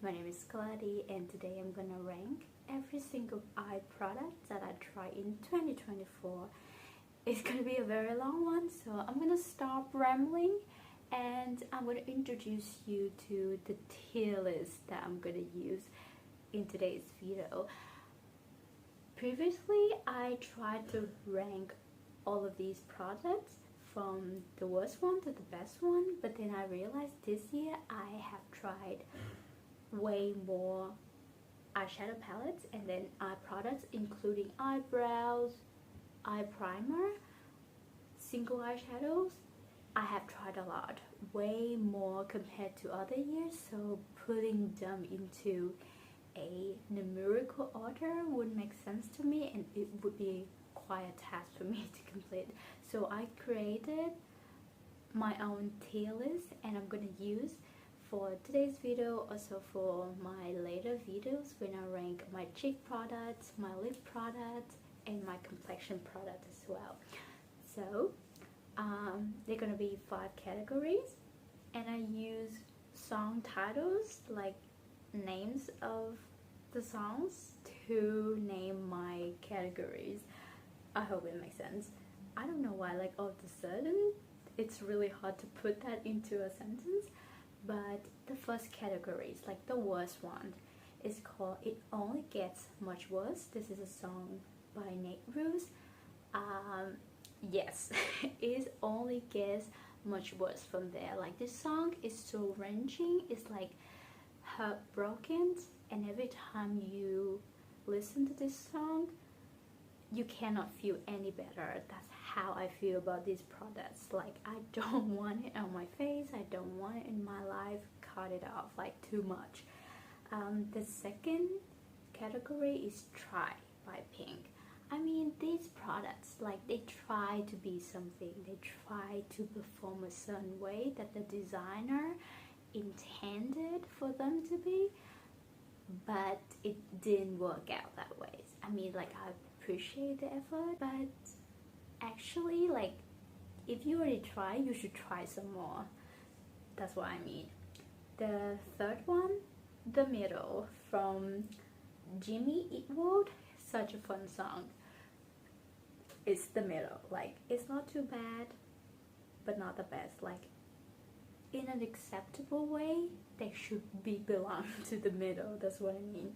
My name is Clionadh and today I'm gonna rank every single eye product that I tried in 2024. It's gonna be a very long one, so I'm gonna stop rambling and I'm gonna introduce you to the tier list that I'm gonna use in today's video. Previously, I tried to rank all of these products from the worst one to the best one, but then I realized this year I have tried way more eyeshadow palettes and then eye products, including eyebrows, eye primer, single eyeshadows. I have tried a lot, way more compared to other years, so putting them into a numerical order would make sense to me and it would be quite a task for me to complete. So I created my own tier list and I'm gonna use for today's video, also for my later videos when I rank my cheek products, my lip products, and my complexion product as well. So they're gonna be 5 categories and I use song titles, like names of the songs, to name my categories. I hope it makes sense. I don't know why, like all of a sudden it's really hard to put that into a sentence, but the first category is like the worst one. It's called It Only Gets Much Worse. This is a song by Nate Ruess. Yes, it only gets much worse from there. Like this song is so wrenching, it's like heartbroken, and every time you listen to this song you cannot feel any better. That's how I feel about these products. Like I don't want it on my face, I don't want it in my life, cut it off like too much. The second category is Try by Pink. I mean, these products, like they try to be something, they try to perform a certain way that the designer intended for them to be, but it didn't work out that way. I mean, like I appreciate the effort, but actually, like if you already try, you should try some more. That's what I mean. The third one, The Middle, from Jimmy Eat World. Such a fun song. It's the middle, like it's not too bad but not the best. Like in an acceptable way, they should belong to the middle. That's what I mean.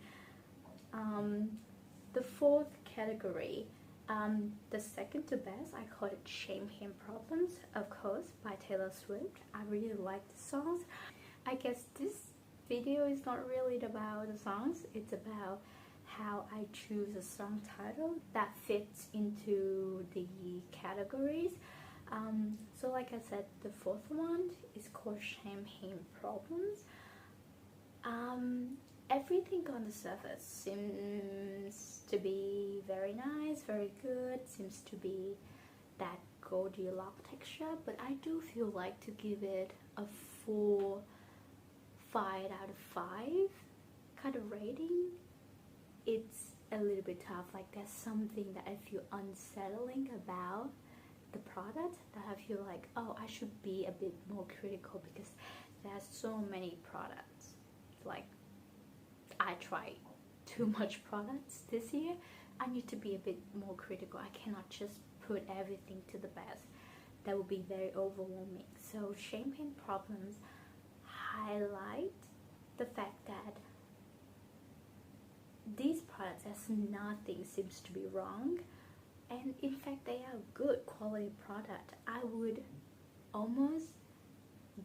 The fourth category, the second to best, I call it Shame Him Problems, of course, by Taylor Swift. I really like the songs. I guess this video is not really about the songs, it's about how I choose a song title that fits into the categories. So like I said, the fourth one is called Shame Him Problems. Everything on the surface seems to be very nice, very good, seems to be that Goldilocks texture, but I do feel like to give it a full 5 out of 5 kind of rating, it's a little bit tough. Like there's something that I feel unsettling about the product that I feel like, oh, I should be a bit more critical because there's so many products. Like I tried too much products this year. I need to be a bit more critical. I cannot just put everything to the best. That would be very overwhelming. So Shame Him Problems highlight the fact that these products, as nothing seems to be wrong, and in fact they are good quality product. I would almost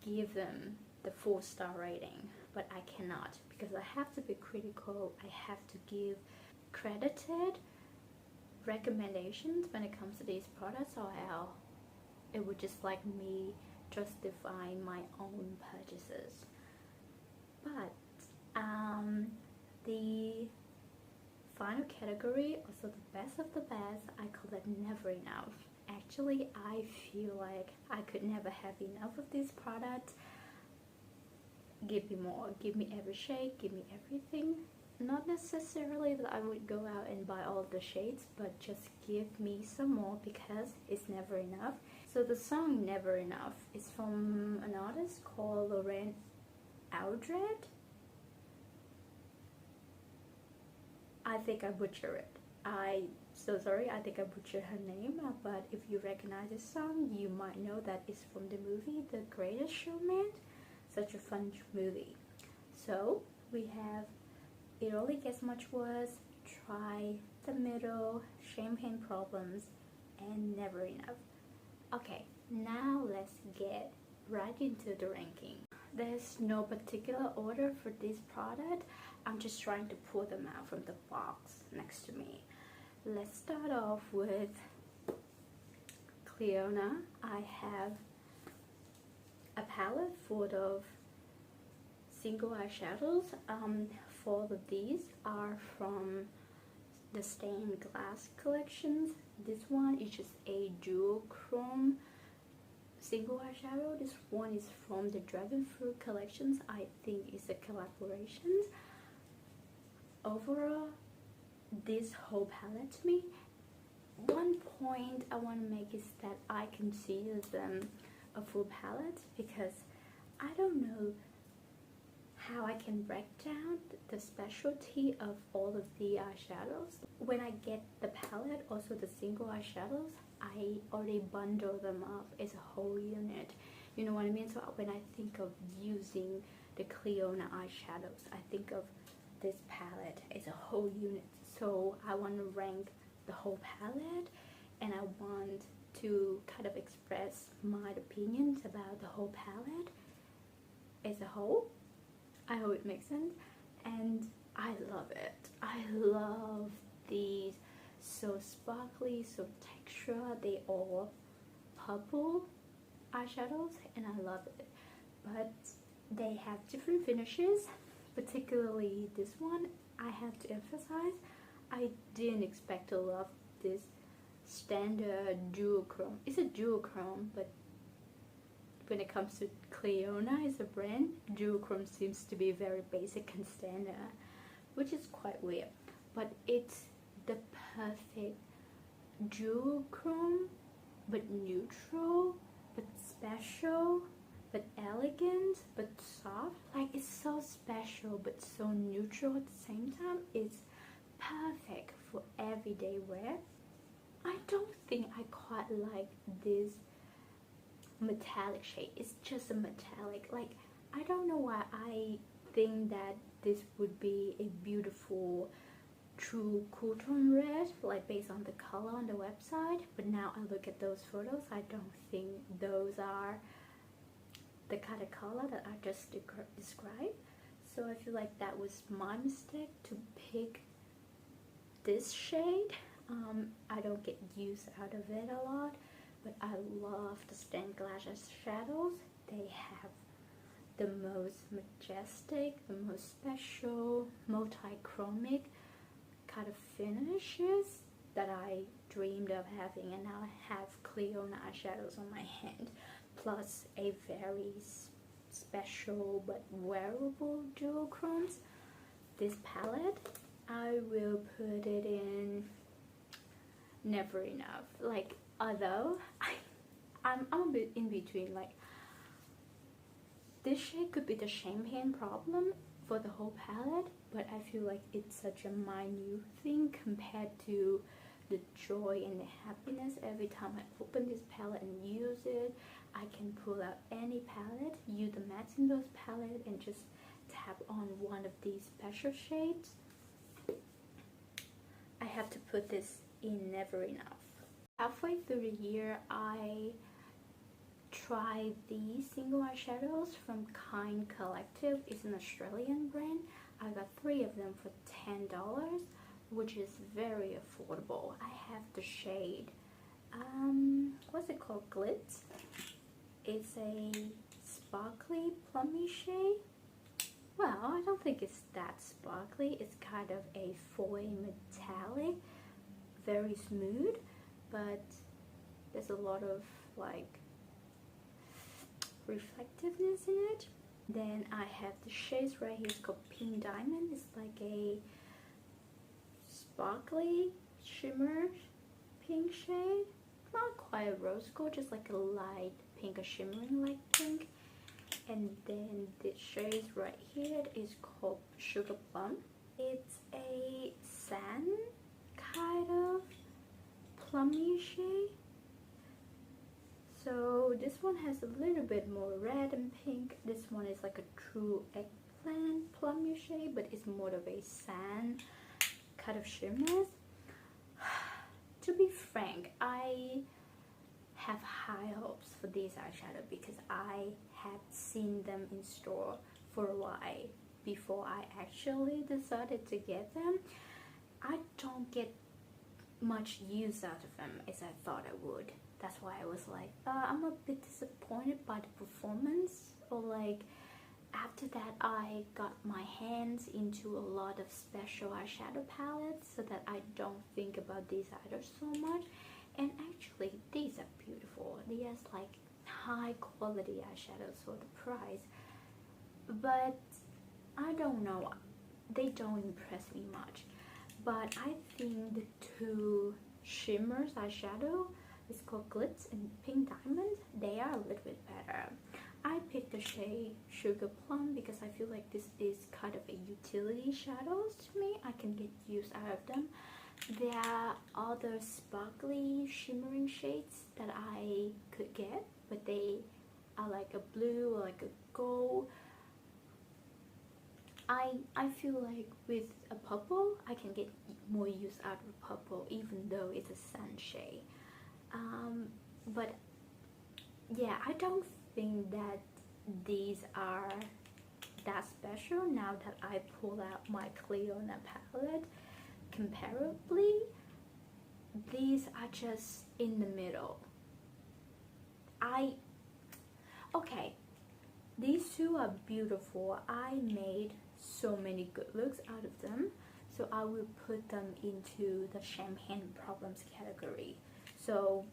give them the 4-star rating, but I cannot because I have to be critical. I have to give credited recommendations when it comes to these products, or else it would just like me justifying my own purchases. But the final category, also the best of the best, I call it Never Enough. Actually, I feel like I could never have enough of these products. Give me more, give me every shade, give me everything. Not necessarily that I would go out and buy all of the shades, but just give me some more because it's never enough. So the song Never Enough is from an artist called Lauren Aldred. think I butchered it. So sorry, I think I butchered her name, but if you recognize this song, you might know that it's from the movie The Greatest Showman. Such a fun movie. So we have It Only Gets Much Worse, Try, The Middle, Champagne Problems, and Never Enough. Okay, now let's get right into the ranking. There's no particular order for this product. I'm just trying to pull them out from the box next to me. Let's start off with Clionadh. I have a palette full of single eyeshadows. 4 of these are from the stained glass collections. This one is just a duochrome single eyeshadow. This one is from the Dragon Fruit collections. I think it's a collaboration. Overall, this whole palette to me, one point I want to make is that I consider them a full palette because I don't know how I can break down the specialty of all of the eyeshadows. When I get the palette, also the single eyeshadows, I already bundle them up as a whole unit. You know what I mean? So when I think of using the Clionadh eyeshadows, I think of this palette as a whole unit. So I want to rank the whole palette, and I want to kind of express my opinions about the whole palette as a whole. I hope it makes sense, and I love it. I love these, so sparkly, so texture. They all purple eyeshadows, and I love it. But they have different finishes, particularly this one. I have to emphasize, I didn't expect to love this standard duochrome. It's a duochrome, but when it comes to Clionadh as a brand, duochrome seems to be very basic and standard, which is quite weird. But it's the perfect duochrome, but neutral, but special, but elegant, but soft. Like, it's so special but so neutral at the same time. It's perfect for everyday wear. I don't think I quite like this metallic shade. It's just a metallic. Like, I don't know why I think that this would be a beautiful true cool tone red, like based on the color on the website, but now I look at those photos, I don't think those are the kind of color that I just described. So I feel like that was my mistake to pick this shade. I don't get use out of it a lot, but I love the stained glass shadows. They have the most majestic, the most special, multi-chromic kind of finishes that I dreamed of having, and now I have Clionadh eyeshadows on my hand, plus a very special but wearable duochromes. This palette, I will put it in Never Enough. Like, although I'm a bit in between, like, this shade could be the Champagne Problem for the whole palette, but I feel like it's such a minute thing compared to the joy and the happiness every time I open this palette and use it. I can pull out any palette, use the Mattes in those palette, and just tap on one of these special shades. I have to put this in Never Enough. Halfway through the year, I tried these single eyeshadows from Kind Collective. It's an Australian brand. I got 3 of them for $10, which is very affordable. I have the shade, what's it called? Glitz. It's a sparkly, plummy shade. Well, I don't think it's that sparkly. It's kind of a foil metallic, very smooth, but there's a lot of like reflectiveness in it. Then I have the shades right here. It's called Pink Diamond. It's like a sparkly shimmer pink shade. Not quite a rose gold, just like a light pink, a shimmering light pink. And then the shade right here is called Sugar Plum. It's a sand kind of plummy shade. So this one has a little bit more red and pink. This one is like a true eggplant plummy shade, but it's more of a sand kind of shimmers. To be frank, I have high hopes for these eyeshadow because I had seen them in store for a while before I actually decided to get them. I don't get much use out of them as I thought I would. That's why I was like, I'm a bit disappointed by the performance, or like after that I got my hands into a lot of special eyeshadow palettes so that I don't think about these either so much. And actually these are beautiful. They has like high quality eyeshadows for the price, but I don't know, they don't impress me much. But I think the two shimmers eyeshadow, it's called Glitz and Pink Diamond, they are a little bit better. I picked the shade Sugar Plum because I feel like this is kind of a utility shadows to me. I can get use out of them. There are other sparkly shimmering shades that I could get, but they are like a blue or like a gold. I feel like with a purple I can get more use out of purple, even though it's a sand shade. But yeah, I don't think that these are that special now that I pull out my Clionadh palette. Comparably, these are just in the middle. Okay, these two are beautiful. I made so many good looks out of them, so I will put them into the champagne problems category. So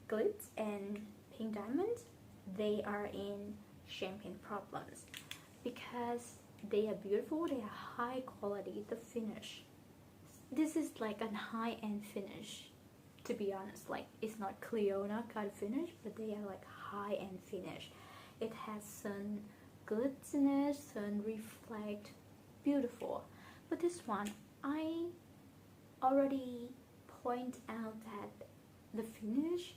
Glitz and Pink Diamond, they are in champagne problems because they are beautiful, they are high quality. The finish, this is like a high-end finish, to be honest. Like, it's not Clionadh kind of finish, but they are like high-end finish. It has sun glitziness, sun reflect, beautiful. But this one, I already point out that the finish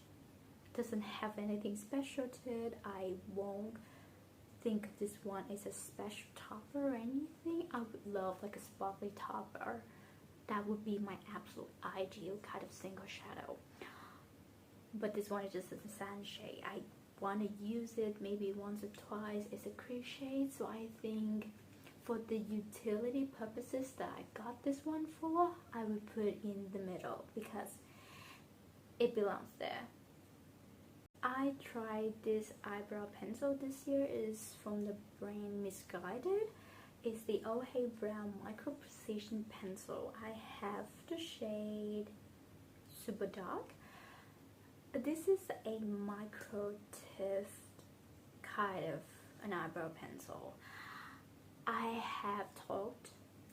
doesn't have anything special to it. I won't think of this one as a special topper or anything. I would love like a sparkly topper. That would be my absolute ideal kind of single shadow. But this one is just a sand shade. I want to use it maybe once or twice as a crease shade, so I think for the utility purposes that I got this one for, I would put it in the middle because it belongs there. I tried this eyebrow pencil this year. Is from the brand MissGuided. It's the Oh Hey Brown Microprecision pencil. I have the shade Super Dark. This is a micro tift kind of an eyebrow pencil. I have talked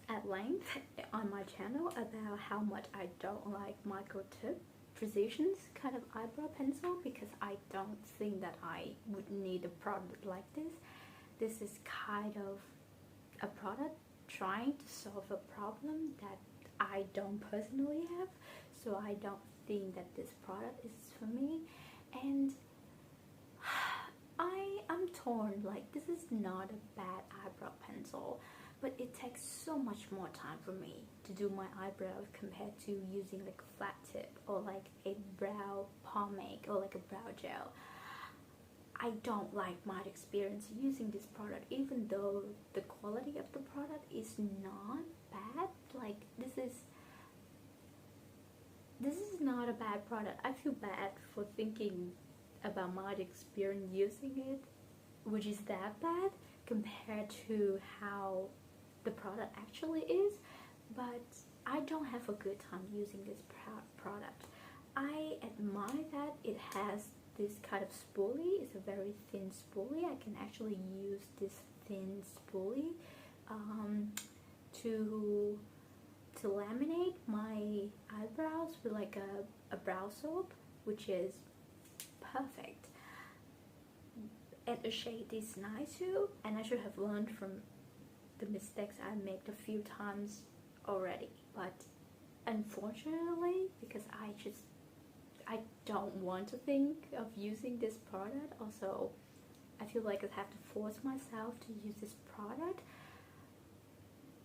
at length on my channel about how much I don't like micro tip precisions kind of eyebrow pencil because I don't think that I would need a product like this. This is kind of a product trying to solve a problem that I don't personally have, so I don't think that this product is for me. And I'm torn. Like, this is not a bad eyebrow pencil, but it takes so much more time for me to do my eyebrows compared to using like a flat tip or like a brow pomade or like a brow gel. I don't like my experience using this product, even though the quality of the product is not bad. Like, this is not a bad product. I feel bad for thinking about my experience using it, which is that bad compared to how the product actually is. But I don't have a good time using this product. I admire that it has this kind of spoolie. It's a very thin spoolie. I can actually use this thin spoolie to laminate my eyebrows with like a brow soap, which is perfect. And the shade is nice too, and I should have learned from the mistakes I made a few times already, but unfortunately, because I don't want to think of using this product, also I feel like I have to force myself to use this product,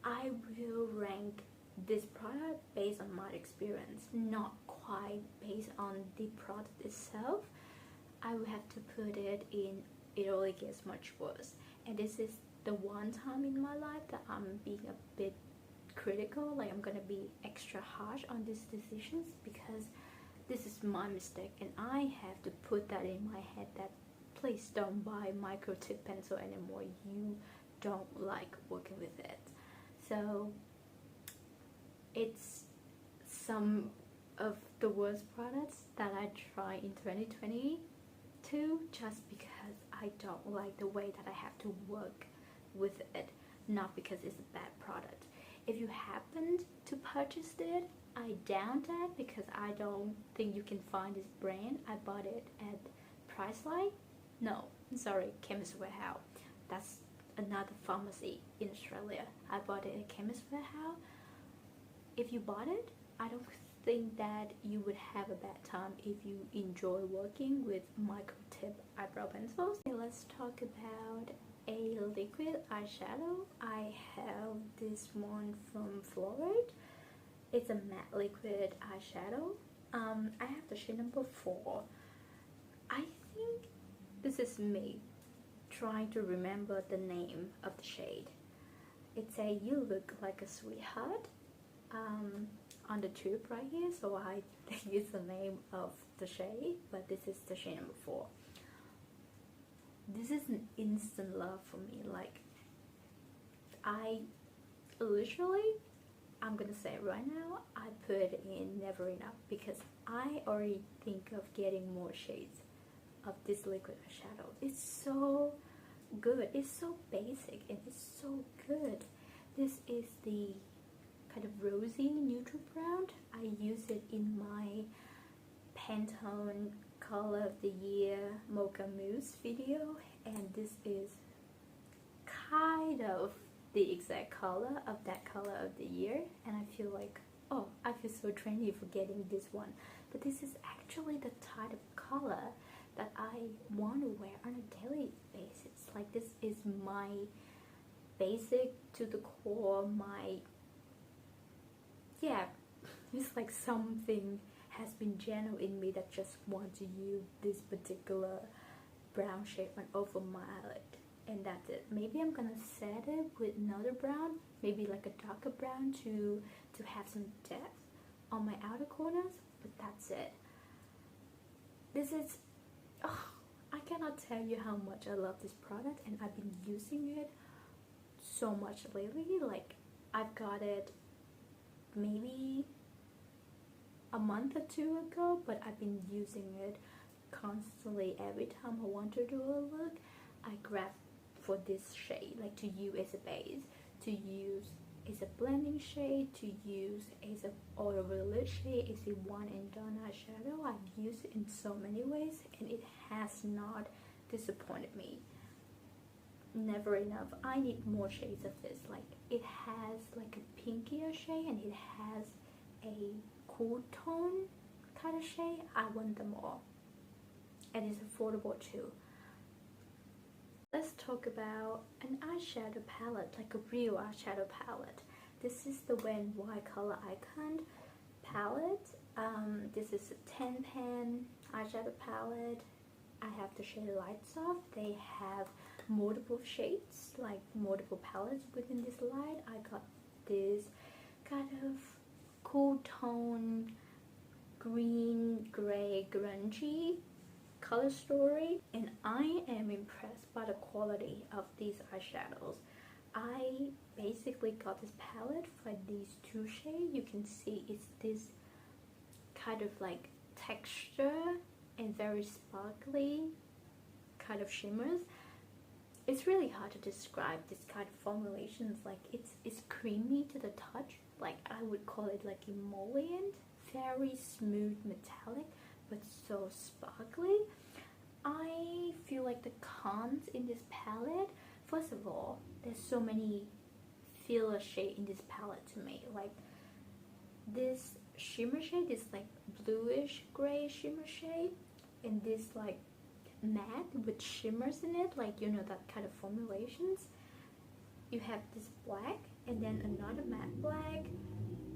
I will rank this product based on my experience, not quite based on the product itself. I will have to put it in, it only gets much worse. And this is the one time in my life that I'm being a bit critical, like I'm gonna be extra harsh on these decisions, because this is my mistake and I have to put that in my head that please don't buy micro tip pencil anymore, you don't like working with it. So it's some of the worst products that I try in 2022, just because I don't like the way that I have to work with it, not because it's a bad product. If you happened to purchase it, I doubt that, because I don't think you can find this brand. I bought it at Priceline. No, sorry, Chemist Warehouse. That's another pharmacy in Australia. I bought it at Chemist Warehouse. If you bought it, I don't think that you would have a bad time if you enjoy working with micro tip eyebrow pencils. Okay, let's talk about a liquid eyeshadow. I have this one from Flortte. It's a matte liquid eyeshadow. I have the shade number 4. I think this is me trying to remember the name of the shade. It's a You Look Like a Sweetheart on the tube right here, so I think it's the name of the shade, but this is the shade number 4. This is an instant love for me. Like, I literally, I'm gonna say it right now, I put it in never enough, because I already think of getting more shades of this liquid eyeshadow. It's so good, it's so basic, and it's so good. This is the kind of rosy neutral brown. I use it in my Pantone Color of the Year Mocha Mousse video, and this is kind of the exact color of that color of the year, and I feel like, oh, I feel so trendy for getting this one. But this is actually the type of color that I want to wear on a daily basis. Like, this is my basic to the core, my, yeah, it's like something has been genuine in me that just want to use this particular brown shade on over my eyelid, and that's it. Maybe I'm gonna set it with another brown, maybe like a darker brown to have some depth on my outer corners, but that's it. This is, oh, I cannot tell you how much I love this product, and I've been using it so much lately. Like, I've got it maybe a month or 2 ago, but I've been using it constantly. Every time I want to do a look, I grab for this shade, like to use as a base, to use as a blending shade, to use as a all over the lid shade, as a one and done eyeshadow. I've used it in so many ways, and it has not disappointed me. Never enough. I need more shades of this. Like, it has like a pinkier shade, and it has a cool tone kind of shade. I want them all, and it's affordable too. Let's talk about an eyeshadow palette, like a real eyeshadow palette. This is the Wet n Wild Color Icon palette. This is a 10 pan eyeshadow palette. I have the shade Lights Off. They have multiple shades, like multiple palettes within this light. I got this kind of cool tone green, gray, grungy color story, and I am impressed by the quality of these eyeshadows. I basically got this palette for these 2 shades. You can see it's this kind of like texture and very sparkly kind of shimmers. It's really hard to describe this kind of formulations. Like, it's creamy to the touch. Like, I would call it like emollient, very smooth metallic, but so sparkly. I feel like the cons in this palette, first of all, there's so many feel a shade in this palette to me. Like this shimmer shade is like bluish gray shimmer shade, and this like matte with shimmers in it, like you know, that kind of formulations. You have this black and then another matte black,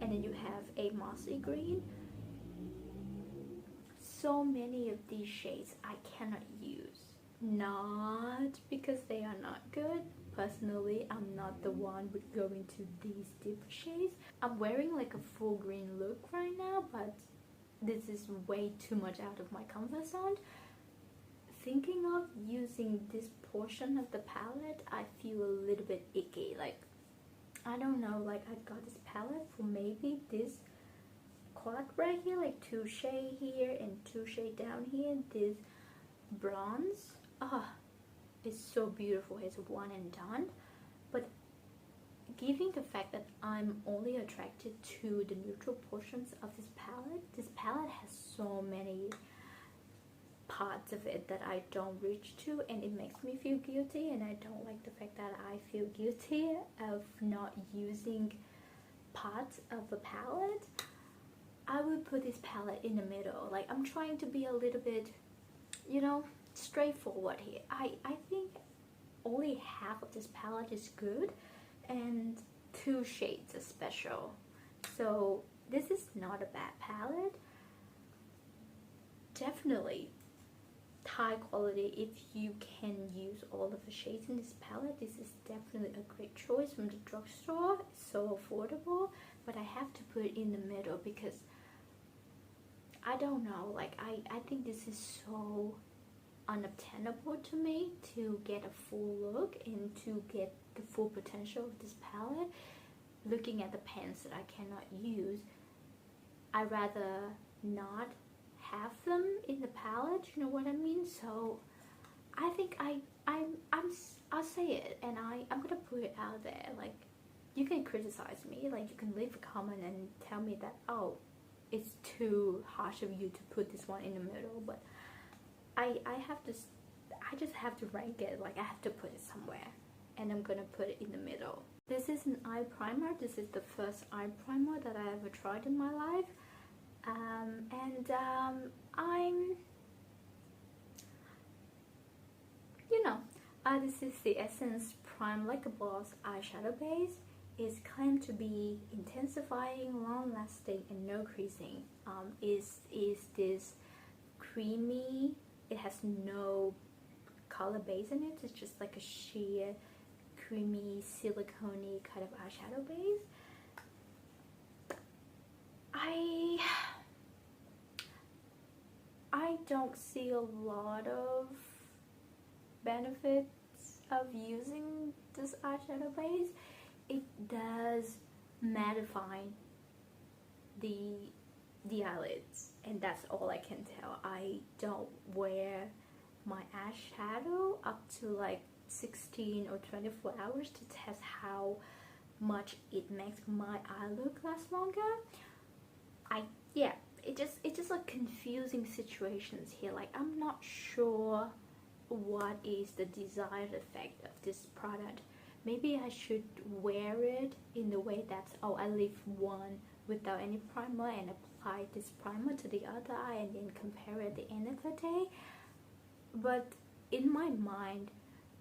and then you have a mossy green. So many of these shades I cannot use, not because they are not good. Personally, I'm not the one with going to these deep shades. I'm wearing like a full green look right now, but this is way too much out of my comfort zone. Thinking of using this portion of the palette, I feel a little bit icky. Like, I don't know, like I got this palette for maybe this quad right here, like 2 shade here and 2 shade down here. This bronze, it's so beautiful. It's one and done. But given the fact that I'm only attracted to the neutral portions of this palette has so many parts of it that I don't reach to, and it makes me feel guilty, and I don't like the fact that I feel guilty of not using parts of the palette. I would put this palette in the middle. Like, I'm trying to be a little bit, you know, straightforward here. I think only half of this palette is good and 2 shades are special. So this is not a bad palette. Definitely high quality. If you can use all of the shades in this palette, this is definitely a great choice from the drugstore. It's so affordable, but I have to put it in the middle because I don't know, like I think this is so unobtainable to me to get a full look and to get the full potential of this palette. Looking at the pans that I cannot use, I'd rather not have them in the palette, you know what I mean? So I think I'll say it, and I'm gonna put it out there. Like, you can criticize me, like you can leave a comment and tell me that, oh, it's too harsh of you to put this one in the middle, but I just have to rank it. Like, I have to put it somewhere, and I'm gonna put it in the middle. This is an eye primer. This is the first eye primer that I ever tried in my life. This is the Essence Prime Like a Boss eyeshadow base. It's claimed to be intensifying, long-lasting, and no creasing. Is this creamy? It has no color base in it. It's just like a sheer, creamy, silicone-y kind of eyeshadow base. I don't see a lot of benefits of using this eyeshadow base. It does mattify the eyelids, and that's all I can tell. I don't wear my eyeshadow up to like 16 or 24 hours to test how much it makes my eye look last longer. It's just like confusing situations here. Like, I'm not sure what is the desired effect of this product. Maybe I should wear it in the way that, oh, I leave one without any primer and apply this primer to the other eye and then compare it at the end of the day. But in my mind,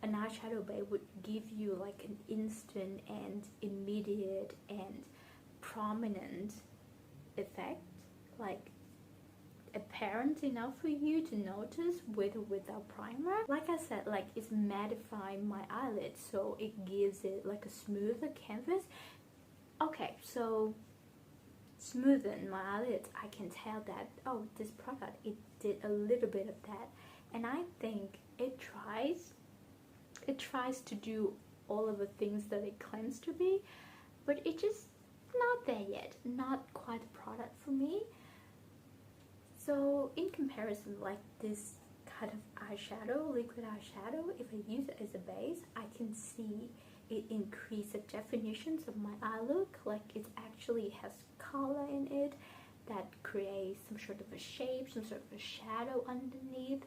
an eyeshadow base would give you like an instant and immediate and prominent effect, like apparent enough for you to notice with or without primer. Like I said, like, it's mattifying my eyelids, so it gives it like a smoother canvas. Okay, so smoothing my eyelids, I can tell that, oh, this product, it did a little bit of that, and I think it tries to do all of the things that it claims to be, but it just not there yet, not quite a product for me. So in comparison, like this kind of eyeshadow, liquid eyeshadow, if I use it as a base, I can see it increase the definitions of my eye look. Like, it actually has color in it that creates some sort of a shape, some sort of a shadow underneath.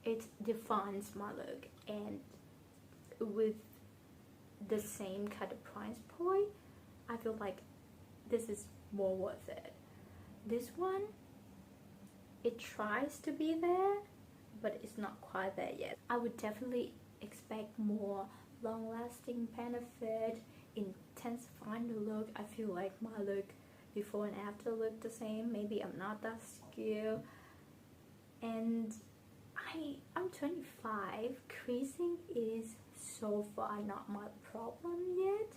It defines my look, and with the same kind of price point, I feel like this is more worth it. This one, it tries to be there, but it's not quite there yet. I would definitely expect more long-lasting benefit, intensifying the look. I feel like my look before and after look the same. Maybe I'm not that skilled, and I'm 25. Creasing is so far not my problem yet.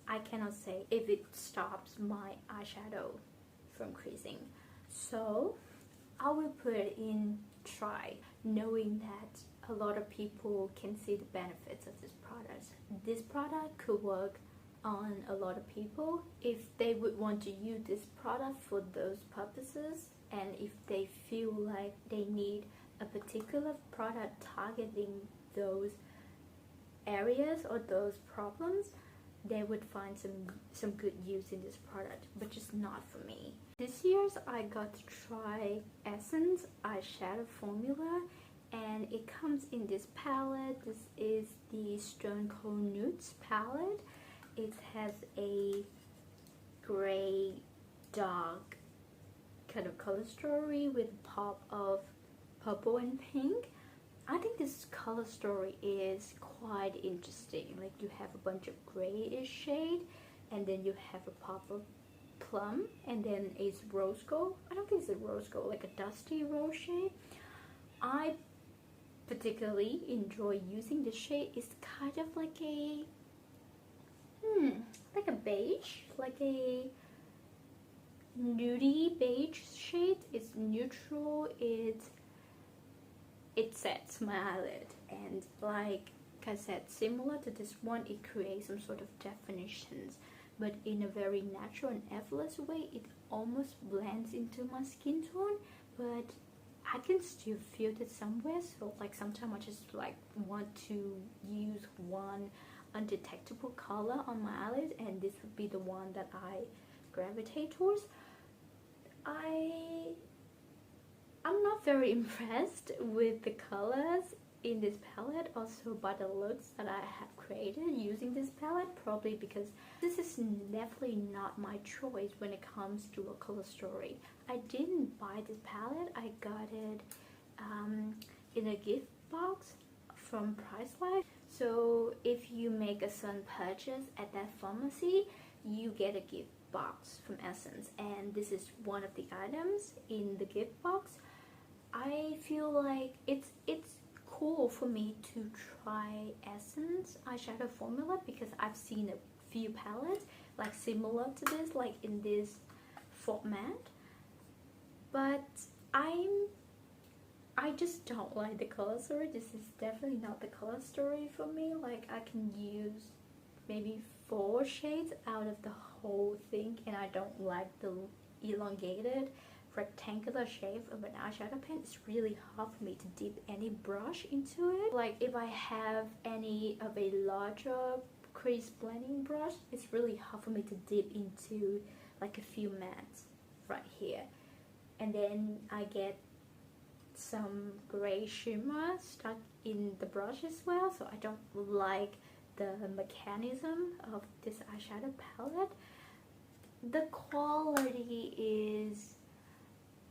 I cannot say if it stops my eyeshadow from creasing, so I will put it in try, knowing that a lot of people can see the benefits of this product. This product could work on a lot of people if they would want to use this product for those purposes, and if they feel like they need a particular product targeting those areas or those problems, they would find some good use in this product, but just not for me. This year's I got to try Essence eyeshadow formula, and it comes in this palette. This is the Stone-Cold Nudes palette. It has a gray dark kind of color story with a pop of purple and pink. I think this color story is quite interesting. Like, you have a bunch of grayish shade, and then you have a pop of plum, and then it's rose gold. I don't think it's a rose gold, like a dusty rose shade. I particularly enjoy using this shade. It's kind of like a beige, like a nudie beige shade. It's neutral. It sets my eyelid, and like I said, similar to this one, it creates some sort of definitions, but in a very natural and effortless way. It almost blends into my skin tone, but I can still feel it somewhere. So like sometimes I just like want to use one undetectable color on my eyelid, and this would be the one that I gravitate towards. I'm not very impressed with the colors in this palette, also by the looks that I have created using this palette, probably because this is definitely not my choice when it comes to a color story. I didn't buy this palette. I got it in a gift box from Priceline. So if you make a certain purchase at that pharmacy, you get a gift box from Essence, and this is one of the items in the gift box. I feel like it's cool for me to try Essence eyeshadow formula, because I've seen a few palettes like similar to this, like in this format, but I just don't like the color story. This is definitely not the color story for me. Like, I can use maybe 4 shades out of the whole thing, and I don't like the elongated rectangular shape of an eyeshadow pen. It's really hard for me to dip any brush into it. Like, if I have any of a larger crease blending brush, it's really hard for me to dip into like a few mattes right here, and then I get some gray shimmer stuck in the brush as well, so I don't like the mechanism of this eyeshadow palette. The quality is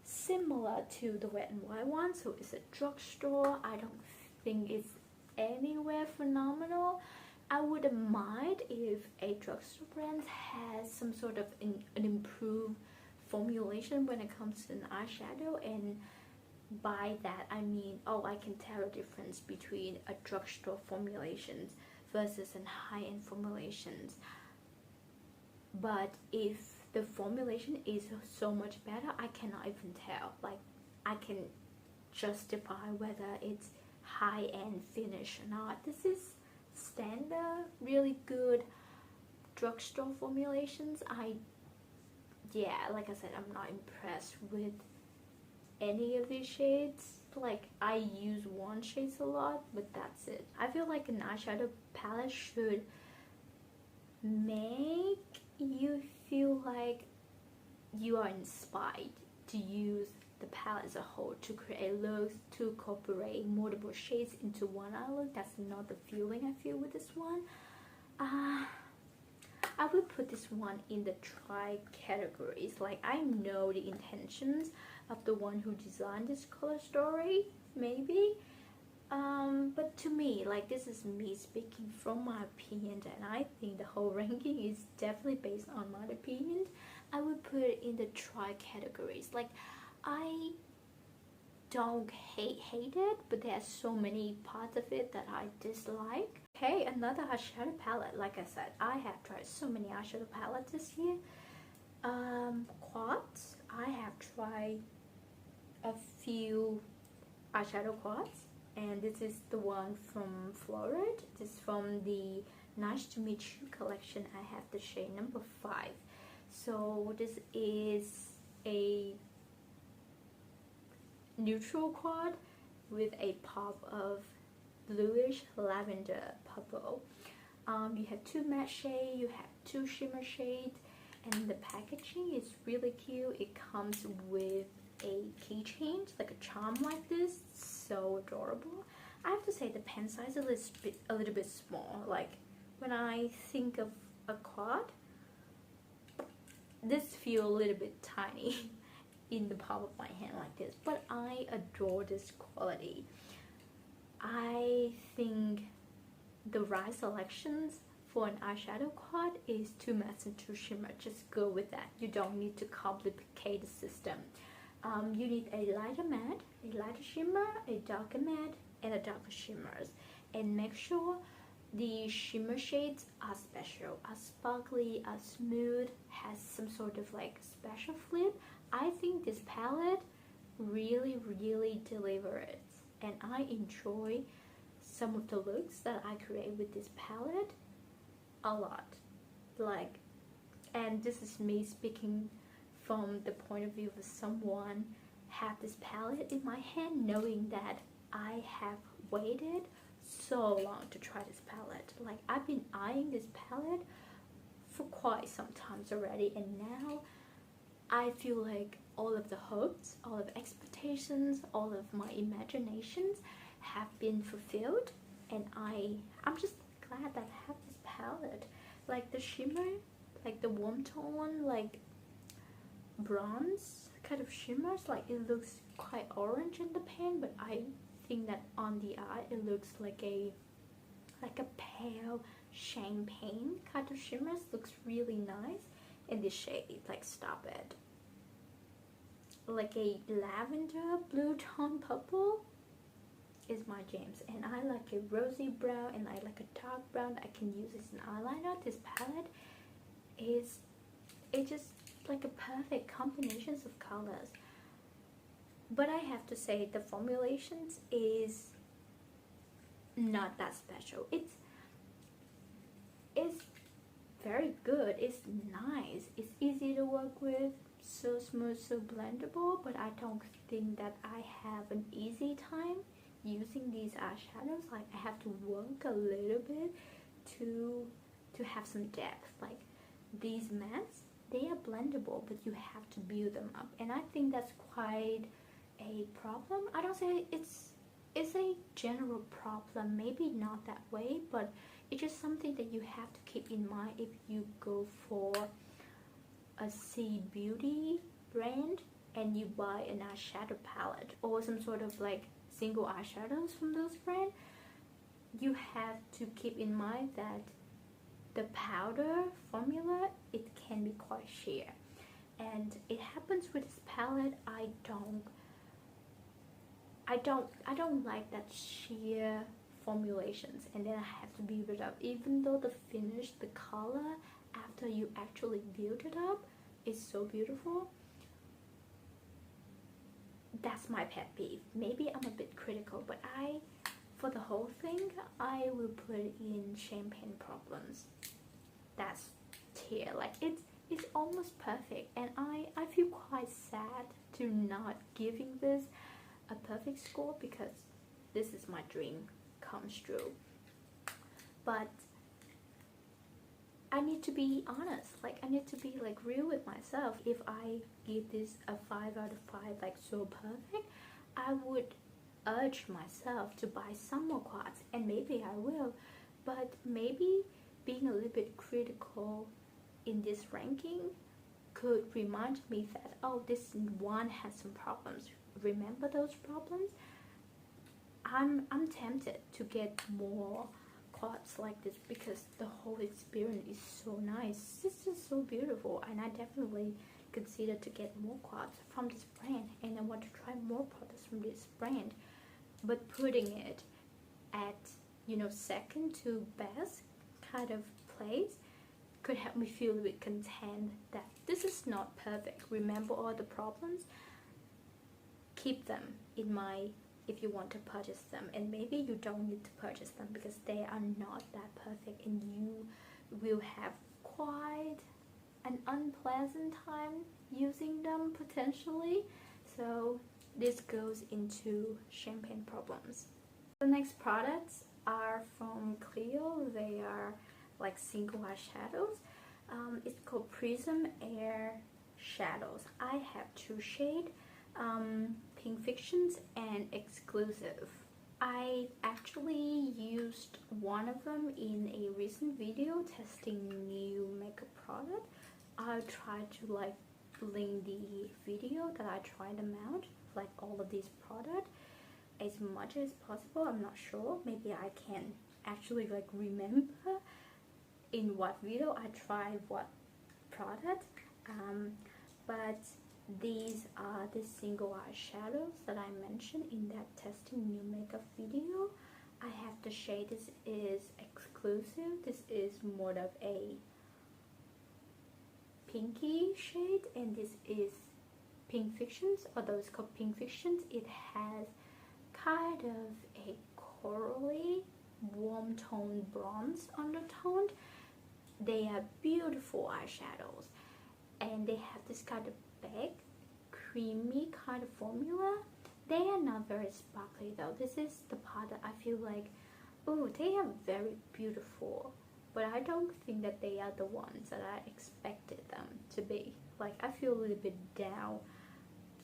similar to the Wet n Wild one, so it's a drugstore. I don't think it's anywhere phenomenal. I wouldn't mind if a drugstore brand has some sort of an improved formulation when it comes to an eyeshadow, and by that I mean, oh, I can tell a difference between a drugstore formulations versus an high-end formulations. But if the formulation is so much better, I cannot even tell. Like, I can justify whether it's high-end finish or not. This is standard, really good drugstore formulations. Like I said, I'm not impressed with any of these shades. Like, I use one shades a lot, but that's it. I feel like an eyeshadow palette should make you feel like you are inspired to use the palette as a whole to create looks, to incorporate multiple shades into one eye look. That's not the feeling I feel with this one. I will put this one in the try categories. Like, I know the intentions of the one who designed this color story, maybe. But to me, like, this is me speaking from my opinion, and I think the whole ranking is definitely based on my opinion. I would put it in the try categories. Like, I don't hate it, but there's so many parts of it that I dislike. Okay, another eyeshadow palette. Like I said, I have tried so many eyeshadow palettes this year. Quads, I have tried a few eyeshadow quads, and this is the one from Florette. This is from the Nice to Meet You collection. I have the shade number 5. So this is a neutral quad with a pop of bluish lavender purple. You have 2 matte shades, you have 2 shimmer shades, and the packaging is really cute. It comes with a keychain, like a charm like this. So adorable. I have to say the pen size is a little bit small. Like, when I think of a quad, this feels a little bit tiny in the palm of my hand like this, but I adore this quality. I think the right selections for an eyeshadow quad is 2 mattes and 2 shimmer. Just go with that. You don't need to complicate the system. You need a lighter matte, a lighter shimmer, a darker matte, and a darker shimmers. And make sure the shimmer shades are special, are sparkly, are smooth, has some sort of like special flip. I think this palette really delivers, and I enjoy some of the looks that I create with this palette a lot. Like, and this is me speaking from the point of view of someone have this palette in my hand, knowing that I have waited so long to try this palette. Like, I've been eyeing this palette for quite some times already, and now I feel like all of the hopes, all of the expectations, all of my imaginations have been fulfilled, and I'm just glad that I have this palette. Like the shimmer, like the warm tone, like bronze kind of shimmers, like it looks quite orange in the pan, but I think that on the eye it looks like a pale champagne kind of shimmers. Looks really nice. In this shade, like Stop It, like a lavender blue tone purple is my jams, and I like a rosy brown and I like a dark brown that I can use as an eyeliner. This palette is, it's just like a perfect combinations of colors. But I have to say the formulations is not that special. It's very good, it's nice, it's easy to work with, so smooth, so blendable, but I don't think that I have an easy time using these eyeshadows. Like, I have to work a little bit to have some depth. Like, these mattes, they are blendable, but you have to build them up, and I think that's quite a problem. I don't say it's a general problem, maybe not that way, but it's just something that you have to keep in mind if you go for a C Beauty brand and you buy an eyeshadow palette or some sort of like single eyeshadows from those brands. You have to keep in mind that the powder formula, it can be quite sheer, and it happens with this palette. I don't like that sheer formulations, and then I have to build it up. Even though the finish, the color after you actually build it up is so beautiful. That's my pet peeve. Maybe I'm a bit critical, but for the whole thing, I will put it in Champagne Problems. That's tier. Like, it's almost perfect, and I feel quite sad to not giving this a perfect score, because this is my dream comes true. But I need to be honest, like I need to be like real with myself. If I give this a 5 out of 5, like so perfect, I would urge myself to buy some more quads, and maybe I will, but maybe being a little bit critical in this ranking could remind me that, oh, this one has some problems. Remember those problems? I'm tempted to get more quads like this because the whole experience is so nice. This is so beautiful, and I definitely consider to get more quads from this brand, and I want to try more products from this brand. But putting it at, you know, second to best kind of place could help me feel a bit content that this is not perfect. Remember all the problems, keep them in mind if you want to purchase them, and maybe you don't need to purchase them because they are not that perfect and you will have quite an unpleasant time using them potentially. So this goes into champagne problems. The next products are from Clio. They are like single eyeshadows. It's called Prism Air Shadows. I have two shades, Pink Fictions and Exclusive. I actually used one of them in a recent video testing new makeup product. I'll try to like link the video that I tried them out, like all of these products, as much as possible. I'm not sure, maybe I can actually like remember in what video I tried what product, but these are the single eyeshadows that I mentioned in that testing new makeup video. I have the shade, this is Exclusive. This is more of a pinky shade, and this is Pink Fictions, although it's called Pink Fictions. It has kind of a corally warm tone bronze undertone. They are beautiful eyeshadows, and they have this kind of big creamy kind of formula. They are not very sparkly though. This is the part that I feel like, oh, they are very beautiful, but I don't think that they are the ones that I expected them to be. Like, I feel a little bit down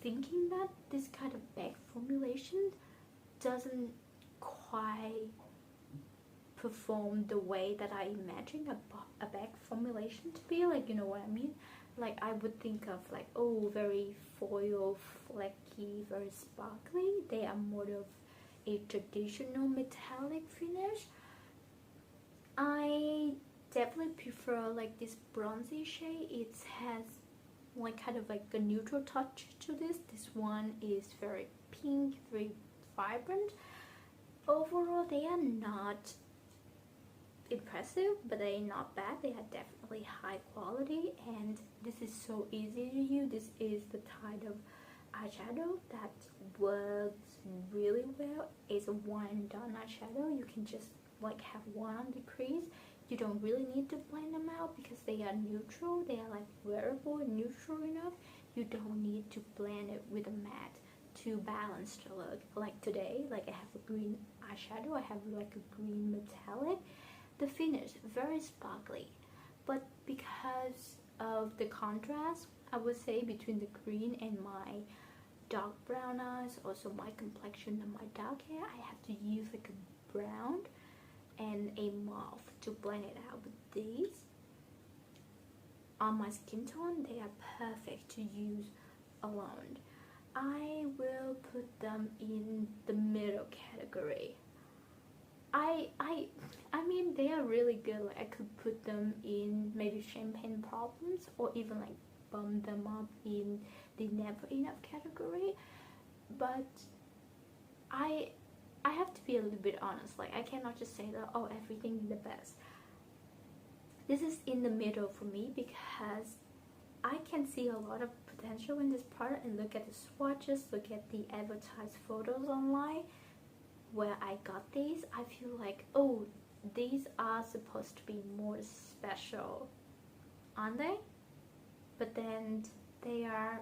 thinking that this kind of bag formulation doesn't quite perform the way that I imagine a bag formulation to be. Like, you know what I mean? Like, I would think of like, oh, very foil, flecky, very sparkly. They are more of a traditional metallic finish. I definitely prefer like this bronzy shade. It has like kind of like a neutral touch to this. This one is very pink, very vibrant. Overall, they are not impressive, but they're not bad. They are definitely high quality, and this is so easy to use. This is the type of eyeshadow that works really well. It's a one and done eyeshadow. You can just like have one on the crease. You don't really need to blend them out because they are neutral. They are like wearable and neutral enough. You don't need to blend it with a matte to balance the look. Like today, like I have a green eyeshadow, I have like a green metallic. The finish very sparkly, but because of the contrast, I would say, between the green and my dark brown eyes, also my complexion and my dark hair, I have to use like a brown and a mauve to blend it out. With these on my skin tone, they are perfect to use alone. I will put them in the middle category. I mean, they are really good. Like, I could put them in maybe champagne problems, or even like bump them up in the never enough category. But I have to be a little bit honest. Like, I cannot just say that, oh, everything is the best. This is in the middle for me because I can see a lot of potential in this product, and look at the swatches, look at the advertised photos online where I got these. I feel like, oh, these are supposed to be more special, aren't they? But then they are,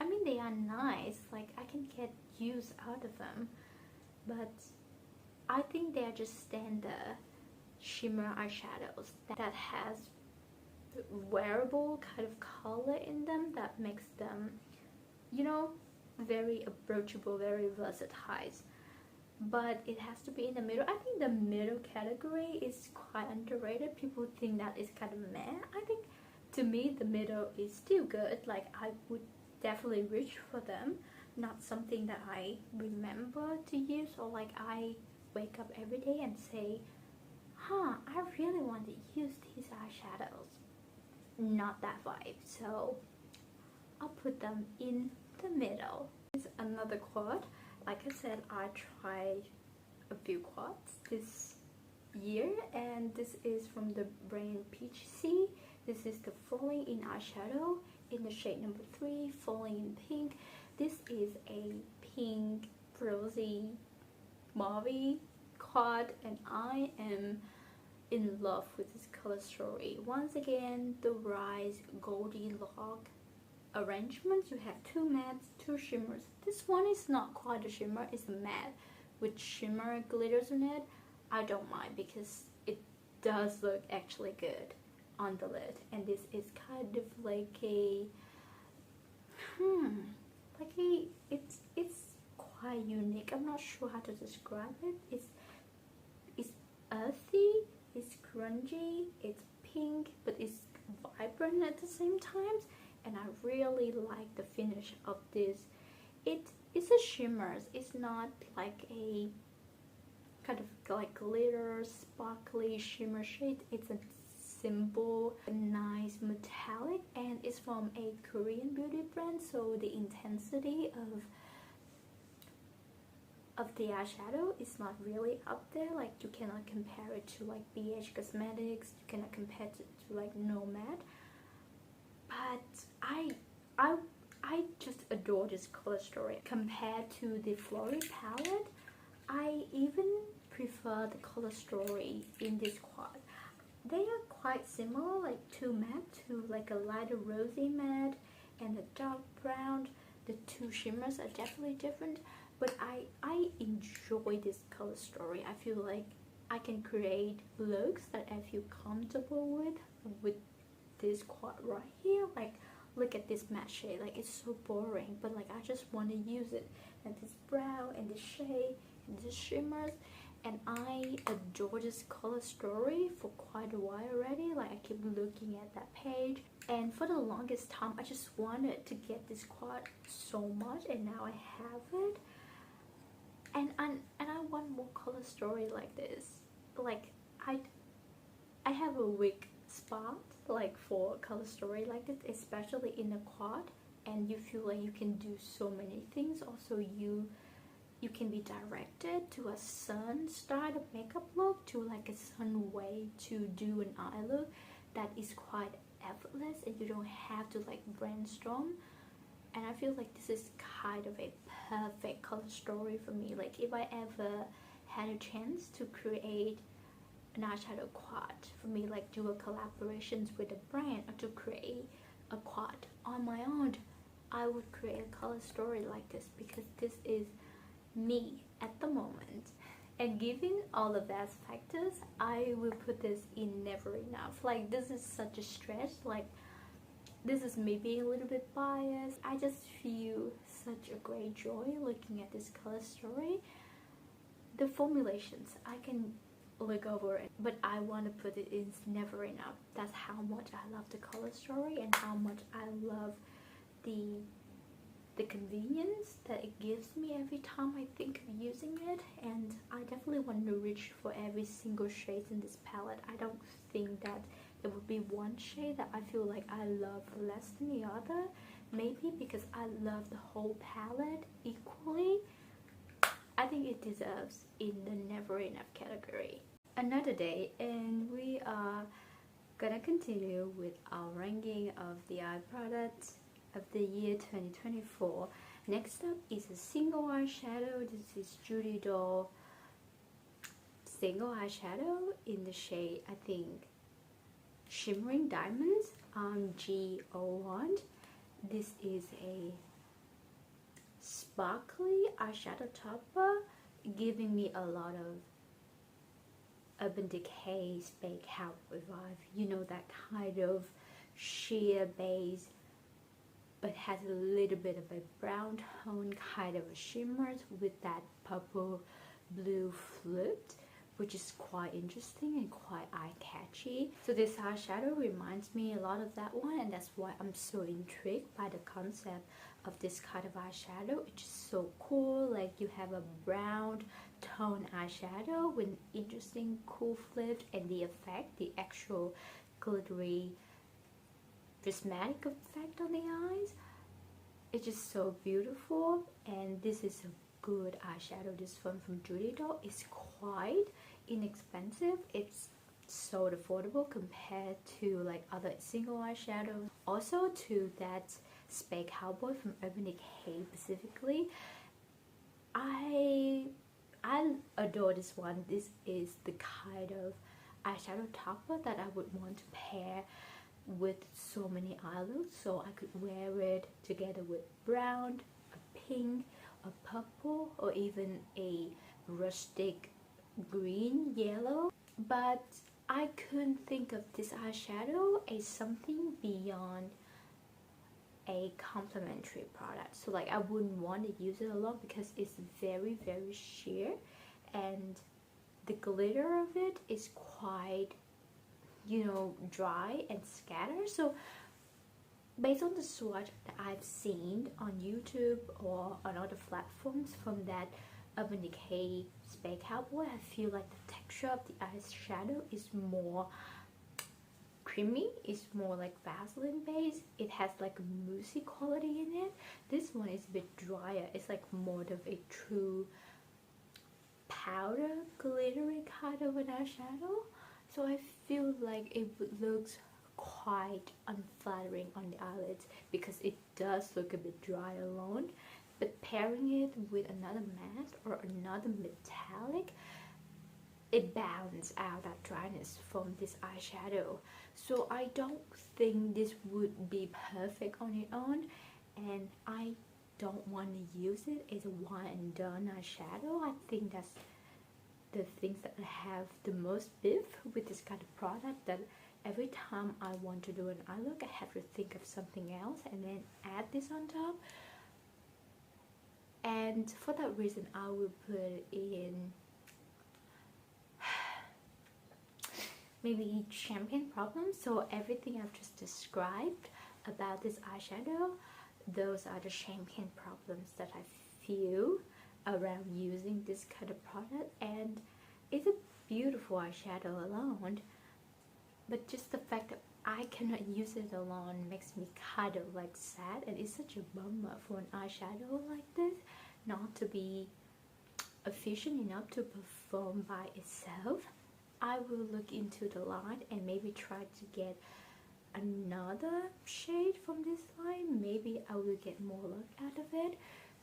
I mean, they are nice. Like, I can get use out of them, but I think they are just standard shimmer eyeshadows that has wearable kind of color in them that makes them, you know, very approachable, very versatile. but it has to be in the middle. I think the middle category is quite underrated. People think that it's kind of meh. I think to me the middle is still good. Like I would definitely reach for them. Not something that I remember to use, or like I wake up every day and say, huh, I really want to use these eyeshadows. Not that vibe. So I'll put them in the middle. This is another quad. Like I said, I tried a few quads this year, and this is from the brand Peach Sea. This is the Falling in Eyeshadow in the shade number 3, Falling in Pink. This is a pink, rosy, mauve quad, and I am in love with this color story. Once again, the Rise Goldilocks arrangement. You have 2 mattes, 2 shimmers. This one is not quite a shimmer, it's a matte with shimmer glitters in it. I don't mind because it does look actually good on the lid. And this is kind of like a it's quite unique. I'm not sure how to describe it. It's earthy, it's grungy, it's pink, but it's vibrant at the same time. And I really like the finish of this. It's a shimmer. It's not like a kind of like glitter, sparkly shimmer shade. It's a simple, nice metallic, and it's from a Korean beauty brand. So the intensity of the eyeshadow is not really up there. Like you cannot compare it to like BH Cosmetics. You cannot compare it to like Nomad. But I just adore this color story. Compared to the Flortte palette, I even prefer the color story in this quad. They are quite similar, like 2 matte to like a lighter rosy matte and a dark brown. The 2 shimmers are definitely different, but I enjoy this color story. I feel like I can create looks that I feel comfortable with this quad right here. Like look at this matte shade, like it's so boring, but like I just want to use it. And this brown and this shade and this shimmers, and I adore this color story for quite a while already. Like I keep looking at that page, and for the longest time I just wanted to get this quad so much, and now I have it. And I want more color story like this. Like I have a weak spot like for color story like this, especially in a quad, and you feel like you can do so many things. Also you can be directed to a sun style of makeup look, to like a sun way to do an eye look that is quite effortless, and you don't have to like brainstorm. And I feel like this is kind of a perfect color story for me. Like if I ever had a chance to create an eyeshadow quad for me, like do a collaborations with a brand, or to create a quad on my own, I would create a color story like this, because this is me at the moment. And given all of those factors, I will put this in Never Enough. Like this is such a stretch, like this is me being a little bit biased. I just feel such a great joy looking at this color story. The formulations I can look over it, but I want to put it in Never Enough. That's how much I love the color story, and how much I love the convenience that it gives me every time I think of using it. And I definitely want to reach for every single shade in this palette. I don't think that there would be one shade that I feel like I love less than the other. Maybe because I love the whole palette equally. I think it deserves in the Never Enough category. Another day, and we are gonna continue with our ranking of the eye products of the year 2024. Next up is a single eyeshadow. This is Judydoll single eyeshadow in the shade, I think, Shimmering Diamonds G01. This is a sparkly eyeshadow topper, giving me a lot of Urban Decay Space Cowboy vibe. You know, that kind of sheer base, but has a little bit of a brown tone, kind of a shimmer with that purple blue Flortte, which is quite interesting and quite eye-catchy. So this eyeshadow reminds me a lot of that one, and that's why I'm so intrigued by the concept of this kind of eyeshadow. It's just so cool. Like, you have a brown tone eyeshadow with interesting cool flips, and the effect, the actual glittery prismatic effect on the eyes, it's just so beautiful. And this is a good eyeshadow. This one from Judydoll is quite inexpensive. It's so affordable compared to like other single eyeshadows. Also to that Space Cowboy from Urban Decay specifically, I adore this one. This is the kind of eyeshadow topper that I would want to pair with so many eye looks, so I could wear it together with brown, a pink, a purple, or even a rustic green, yellow. But I couldn't think of this eyeshadow as something beyond a complementary product. So like, I wouldn't want to use it alone because it's very sheer, and the glitter of it is quite, you know, dry and scattered. So based on the swatch that I've seen on YouTube or on other platforms from that Urban Decay Space Cowboy, I feel like the texture of the eyeshadow is more creamy. It's more like Vaseline based. It has like a moussey quality in it. This one is a bit drier. It's like more of a true powder glittery kind of an eyeshadow. So I feel like it looks quite unflattering on the eyelids because it does look a bit dry alone. But pairing it with another matte or another metallic, it balances out that dryness from this eyeshadow. So I don't think this would be perfect on its own, and I don't want to use it as a one and done eyeshadow. I think that's the things that I have the most beef with this kind of product, that every time I want to do an eye look, I have to think of something else and then add this on top. And for that reason, I will put in maybe champagne problems. So everything I've just described about this eyeshadow, those are the champagne problems that I feel around using this kind of product. And it's a beautiful eyeshadow alone, but just the fact that I cannot use it alone makes me kind of like sad, and it's such a bummer for an eyeshadow like this not to be efficient enough to perform by itself. I will look into the line and maybe try to get another shade from this line. Maybe I will get more look out of it.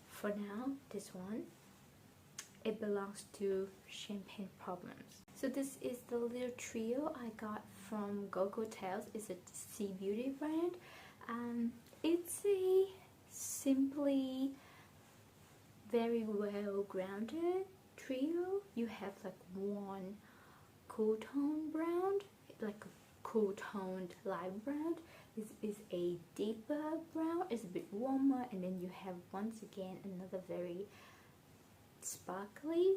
For now, this one, it belongs to Champagne Problems. So this is the little trio I got from Gogo. It's a Sea Beauty brand. It's a simply very well grounded trio. You have like one cool tone brown, like a cool toned light brown. This is a deeper brown, it's a bit warmer, and then you have once again another very sparkly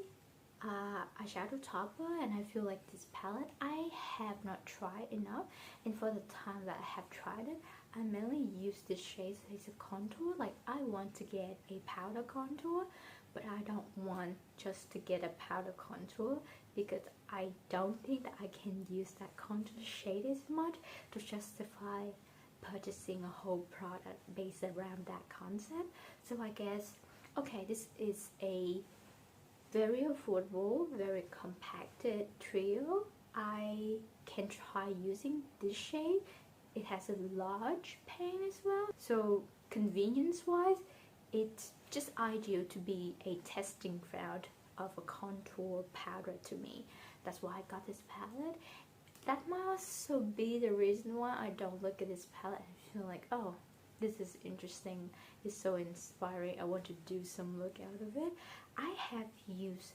eyeshadow topper. And I feel like this palette I have not tried enough, and for the time that I have tried it, I mainly use this shade as a contour. Like, I want to get a powder contour, but I don't want just to get a powder contour because I don't think that I can use that contour shade as much to justify purchasing a whole product based around that concept. So I guess, okay, this is a very affordable, very compacted trio. I can try using this shade. It has a large pan as well, so convenience wise it's just ideal to be a testing ground of a contour powder to me. That's why I got this palette. That might also be the reason why I don't look at this palette and feel like, oh, this is interesting, it's so inspiring, I want to do some look out of it. I have used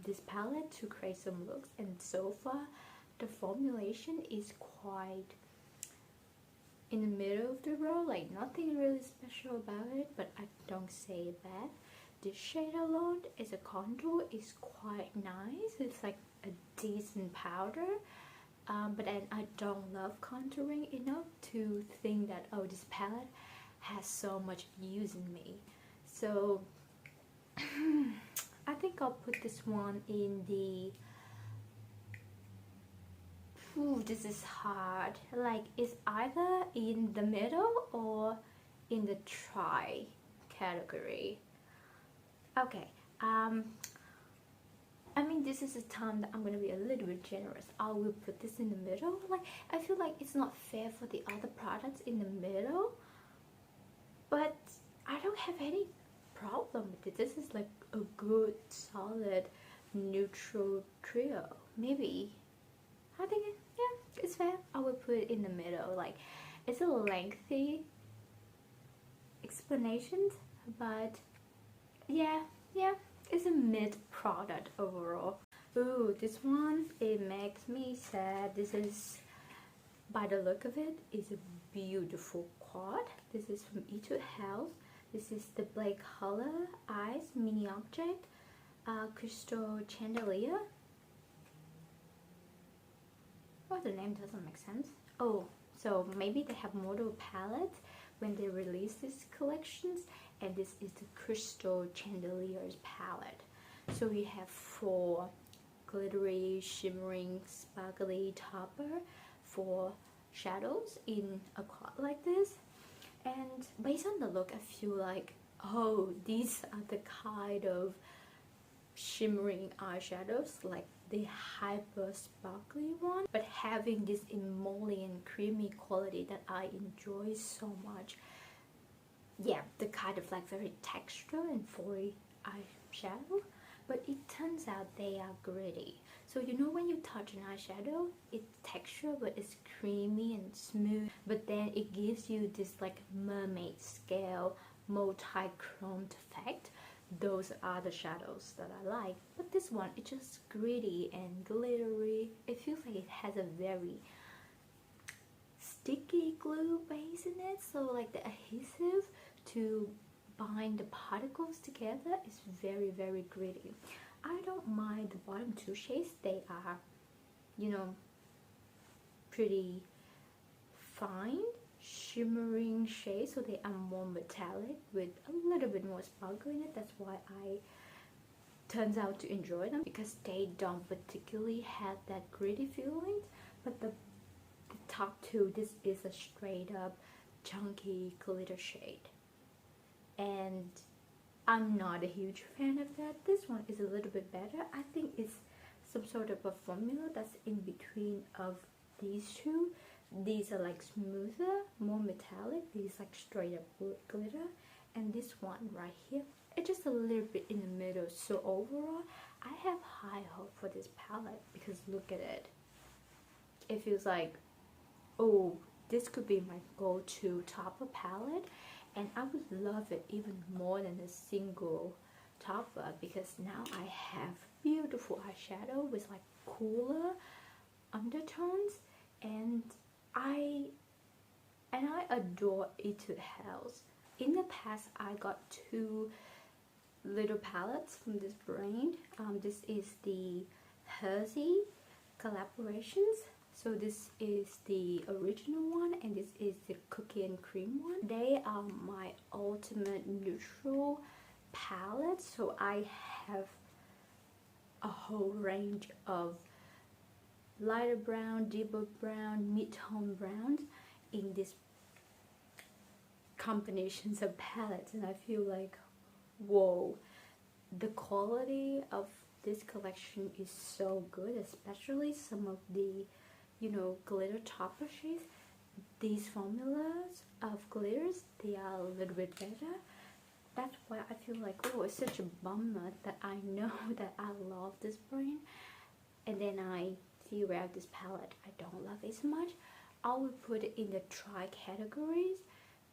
this palette to create some looks, and so far the formulation is quite in the middle of the road, like nothing really special about it, but I don't say that. this shade alone as a contour is quite nice. It's like a decent powder, but then I don't love contouring enough to think that, oh, this palette has so much use in me. So I think I'll put this one in the, ooh, this is hard, like it's either in the middle or in the try category. Okay, I mean, this is a time that I'm gonna be a little bit generous. I will put this in the middle. Like, I feel like it's not fair for the other products in the middle, but I don't have any problem with it. This is like a good, solid, neutral trio. Maybe, I think, yeah, it's fair. I will put it in the middle. Like, it's a lengthy explanation, but yeah, it's a mid product overall. Ooh, this one, it makes me sad. This is, by the look of it, is a beautiful quad. This is from Etude House. This is the black color eyes mini object crystal chandelier. Well, the name doesn't make sense. Oh, so maybe they have model palettes when they release these collections, and this is the crystal chandeliers palette. So we have 4 glittery, shimmering, sparkly topper for shadows in a quad like this. And based on the look, I feel like, oh, these are the kind of shimmering eyeshadows, like the hyper sparkly one, but having this emollient creamy quality that I enjoy so much. Yeah, the kind of like very texture and foily eyeshadow, but it turns out they are gritty. So you know when you touch an eyeshadow, it's texture but it's creamy and smooth, but then it gives you this like mermaid scale multi-chromed effect. Those are the shadows that I like. But this one, it's just gritty and glittery. It feels like it has a very sticky glue base in it, so like the adhesive to bind the particles together is very, very gritty. I don't mind the bottom 2 shades. They are, you know, pretty fine shimmering shades, so they are more metallic with a little bit more sparkle in it. That's why I turns out to enjoy them, because they don't particularly have that gritty feeling. But the top 2, this is a straight up chunky glitter shade, and I'm not a huge fan of that. This one is a little bit better. I think it's some sort of a formula that's in between of these 2. These are like smoother, more metallic. These like straight up glitter, and this one right here, it's just a little bit in the middle. So overall, I have high hope for this palette, because look at it. It feels like, oh, this could be my go-to topper palette, and I would love it even more than a single topper, because now I have beautiful eyeshadow with like cooler undertones, and I adore Etude House. In the past, I got 2 little palettes from this brand. This is the Hershey collaborations. So this is the original one, and this is the cookie and cream one. They are my ultimate neutral palette. So I have a whole range of lighter brown, deeper brown, mid-tone browns in these combinations of palettes, and I feel like, whoa, the quality of this collection is so good, especially some of the, you know, glitter topper shades. These formulas of glitters, they are a little bit better. That's why I feel like, oh, it's such a bummer that I know that I love this brand, and then I figure out this palette I don't love as much. I will put it in the try categories,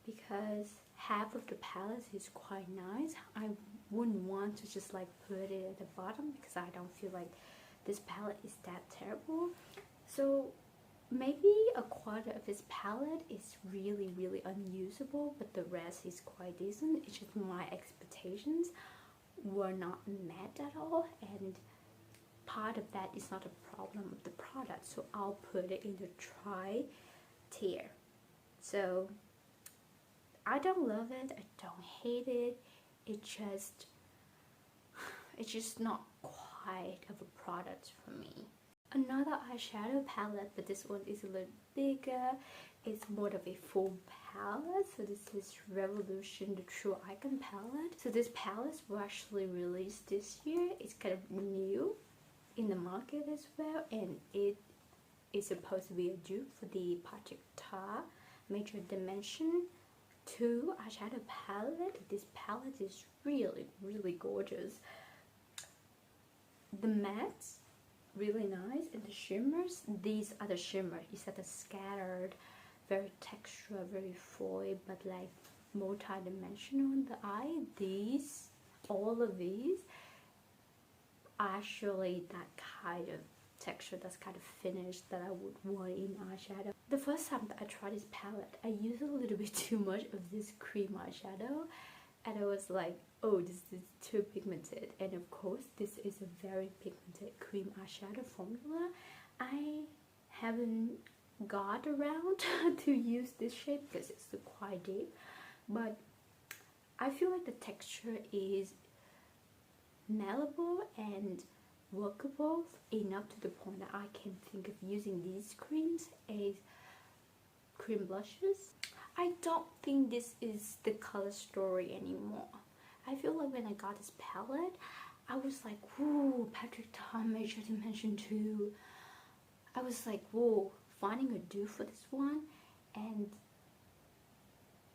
because half of the palette is quite nice. I wouldn't want to just like put it at the bottom, because I don't feel like this palette is that terrible. So maybe a quarter of this palette is really, really unusable, but the rest is quite decent. It's just my expectations were not matte at all, and part of that is not a problem of the product, so I'll put it in the try tier. So I don't love it, I don't hate it, it's just not quite of a product for me. Another eyeshadow palette, but this one is a little bigger, it's more of a full palette. So this is Revolution, the True Icon palette. So this palette was actually released this year. It's kind of new in the market as well, and it is supposed to be a dupe for the Patrick Major Dimension 2 eyeshadow palette. This palette is really, really gorgeous. The mattes, really nice, and the shimmers, these are the shimmer. These are the scattered, very textured, very foil, but like multi-dimensional in the eye. These, all of these, are actually that kind of texture, that's kind of finish that I would want in eyeshadow. The first time that I tried this palette, I used a little bit too much of this cream eyeshadow, and I was like, oh, this is too pigmented. And of course, this is a very pigmented cream eyeshadow formula. I haven't got around to use this shade because it's quite deep, but I feel like the texture is malleable and workable enough to the point that I can think of using these creams as cream blushes. I don't think this is the color story anymore. I feel like when I got this palette, I was like, whoa, Patrick Major Dimension 2. I was like, whoa, finding a dupe for this one, and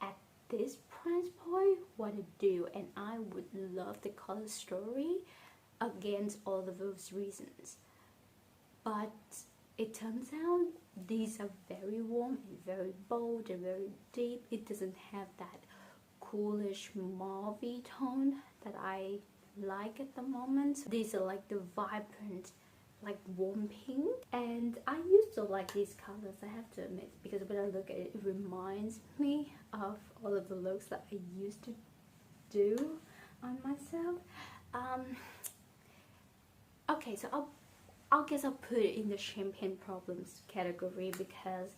at this price point, what a do. And I would love the color story against all of those reasons, but it turns out these are very warm and very bold and very deep. It doesn't have that coolish mauve tone that I like at the moment. These are like the vibrant, like warm pink, and I used to like these colors, I have to admit, because when I look at it, it reminds me of all of the looks that I used to do on myself. Okay, so I'll guess I'll put it in the champagne problems category, because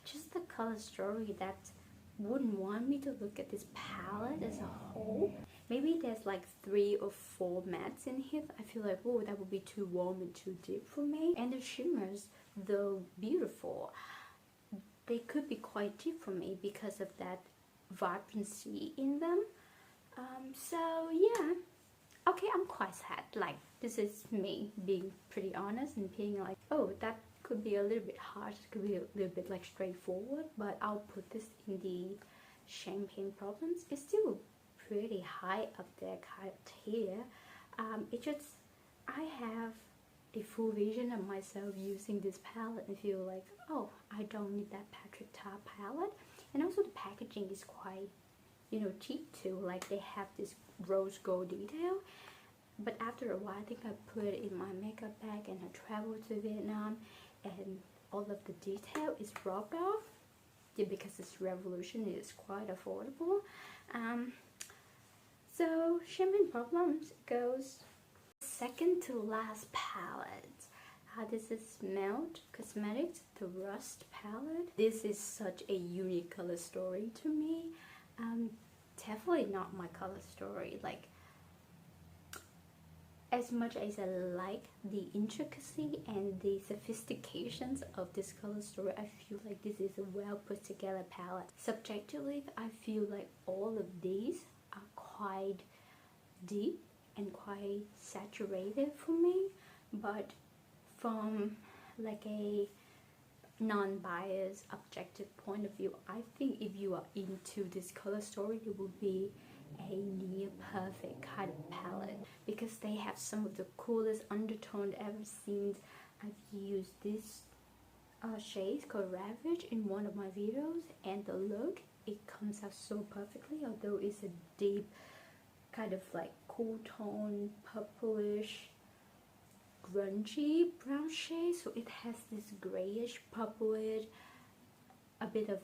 just the color story that wouldn't want me to look at this palette as a whole. Maybe there's like 3 or 4 mattes in here. I feel like, oh, that would be too warm and too deep for me. And the shimmers, though beautiful, they could be quite deep for me because of that vibrancy in them. So yeah, okay, I'm quite sad. Like, this is me being pretty honest and being like, oh, that could be a little bit harsh, it could be a little bit like straightforward, but I'll put this in the champagne problems. It's still pretty high up there kind of tier. It just, I have a full vision of myself using this palette and feel like, oh, I don't need that Patrick palette. And also the packaging is quite, you know, cheap too. Like, they have this rose gold detail, but after a while I think I put it in my makeup bag and I traveled to Vietnam, and all of the detail is rubbed off. Yeah, because this Revolution is quite affordable. So Shimmering Problems goes second to last palette. This is Melt Cosmetics, the Rust palette. This is such a unique color story to me. Definitely not my color story. Like, as much as I like the intricacy and the sophistications of this color story, I feel like this is a well put together palette. Subjectively, I feel like all of these are quite deep and quite saturated for me, but from like a non-biased objective point of view, I think if you are into this color story, it will be a near perfect kind of palette, because they have some of the coolest undertone ever seen. I've used this shade called Ravage in one of my videos, and the look, it comes out so perfectly, although it's a deep kind of like cool tone, purplish, grungy brown shade. So it has this grayish, purplish, a bit of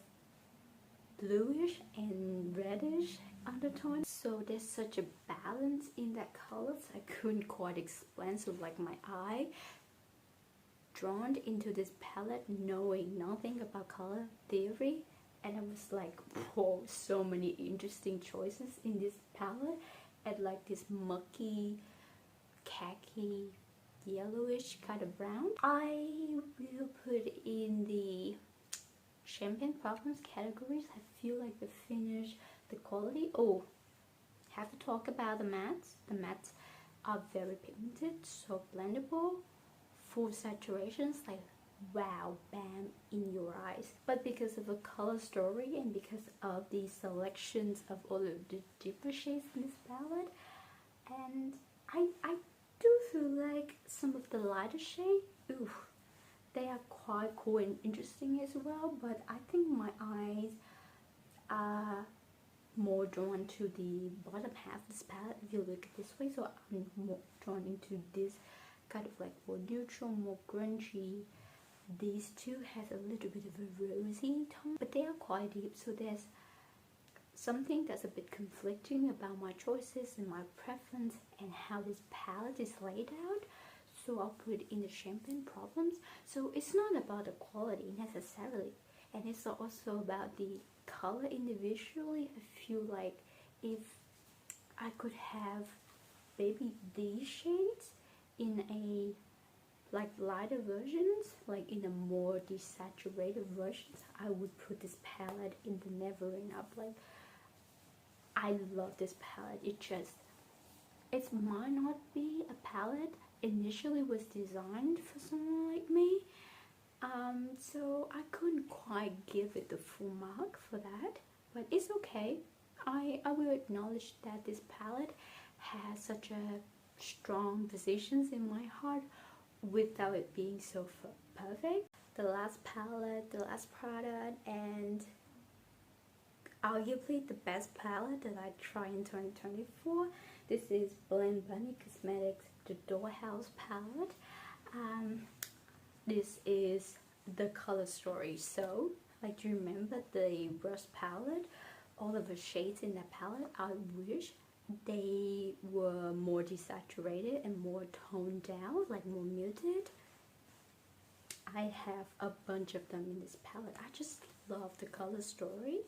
bluish and reddish undertone. So there's such a balance in that colors I couldn't quite explain. So like my eye drawn into this palette knowing nothing about color theory, and I was like, whoa, so many interesting choices in this palette. And like this mucky khaki yellowish kind of brown. I will put in the champagne problems categories. I feel like the finish, the quality. Oh, have to talk about the mattes. The mattes are very pigmented, so blendable, full saturations, like wow, bam, in your eyes. But because of the color story and because of the selections of all of the deeper shades in this palette, and I do feel like some of the lighter shade, ooh, they are quite cool and interesting as well. But I think my eyes are more drawn to the bottom half of this palette if you look at this way. So I'm more drawn into this kind of like more neutral, more grungy. These two has a little bit of a rosy tone, but they are quite deep. So there's something that's a bit conflicting about my choices and my preference and how this palette is laid out. So I'll put in the champagne problems. So it's not about the quality necessarily, and it's also about the color individually. I feel like if I could have maybe these shades in a like lighter versions, like in a more desaturated versions, I would put this palette in the never enough. Like, I love this palette. It might not be a palette initially was designed for someone like me, so I couldn't quite give it the full mark for that, but it's okay. I will acknowledge that this palette has such a strong positions in my heart without it being so perfect. The last palette, the last product, and arguably the best palette that I tried in 2024. This is Blend Bunny Cosmetics, the Dollhouse palette. This is the color story. So, like, do you remember the brush palette? All of the shades in that palette, I wish they were more desaturated and more toned down, like more muted. I have a bunch of them in this palette. I just love the color story.